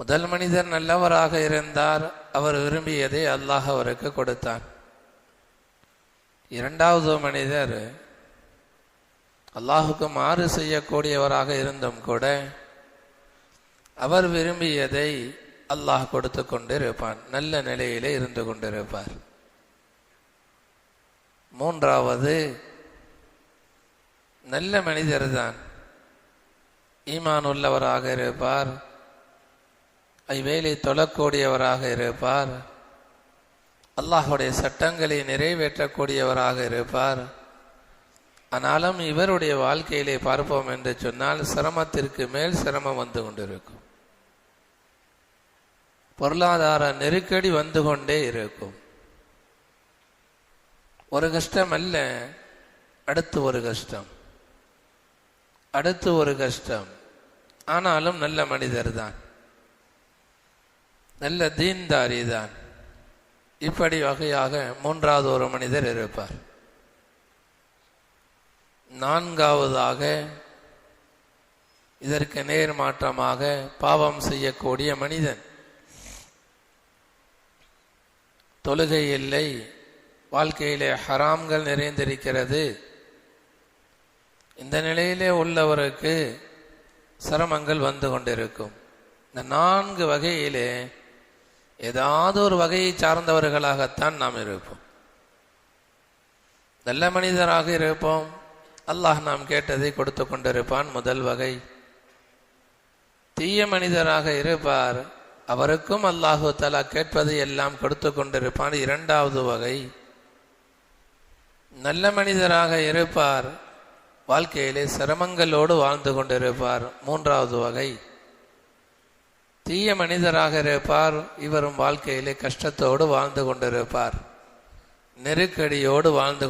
முதல் மனிதர் நல்லவராக இருந்தார், அவர் விரும்பியதை அல்லாஹ் அவருக்கு கொடுத்தான். இரண்டாவது மனிதர் அல்லாஹுக்கு மாறு செய்யக்கூடியவராக இருந்தும் கூட அவர் விரும்பியதை அல்லாஹ் கொடுத்து கொண்டிருப்பான், நல்ல நிலையிலே இருந்து கொண்டிருப்பார். மூன்றாவது நல்ல மனிதர் தான், ஈமான் உள்ளவராக இருப்பார், ஐவேளை தொழக்கூடியவராக இருப்பார், அல்லாஹுடைய சட்டங்களை நிறைவேற்றக்கூடியவராக இருப்பார். ஆனாலும் இவருடைய வாழ்க்கையிலே பார்ப்போம் என்று சொன்னால் சிரமத்திற்கு மேல் சிரமம் வந்து கொண்டிருக்கும், பொருளாதார நெருக்கடி வந்து கொண்டே இருக்கும். ஒரு கஷ்டம் அல்ல, அடுத்து ஒரு கஷ்டம், அடுத்து ஒரு கஷ்டம். ஆனாலும் நல்ல மனிதர் தான், நல்ல தீன்தாரி தான். இப்படி வகையாக மூன்றாவது ஒரு மனிதர் இருப்பார். நான்காவதாக இதற்கு நேர் மாற்றமாக பாவம் செய்யக்கூடிய மனிதன். தொழுகை இல்லை, வாழ்க்கையிலே ஹராம்கள் நிறைந்திருக்கிறது. இந்த நிலையிலே உள்ளவருக்கு சிரமங்கள் வந்து கொண்டிருக்கும். இந்த நான்கு வகையிலே ஏதாவது ஒரு வகையை சார்ந்தவர்களாகத்தான் நாம் இருப்போம். நல்ல மனிதராக இருப்போம், அல்லாஹ் நாம் கேட்டதை கொடுத்து கொண்டிருப்பான், முதல் வகை. தீய மனிதராக இருப்பார், அவருக்கும் அல்லாஹு தஆலா கேட்பதை எல்லாம் கொடுத்து கொண்டிருப்பான், இரண்டாவது வகை. நல்ல மனிதராக இருப்பார், வாழ்க்கையிலே சிரமங்களோடு வாழ்ந்து கொண்டிருப்பார், மூன்றாவது வகை. தீய மனிதராக இருப்பார், இவரும் வாழ்க்கையிலே கஷ்டத்தோடு வாழ்ந்து கொண்டிருப்பார், நெருக்கடியோடு வாழ்ந்து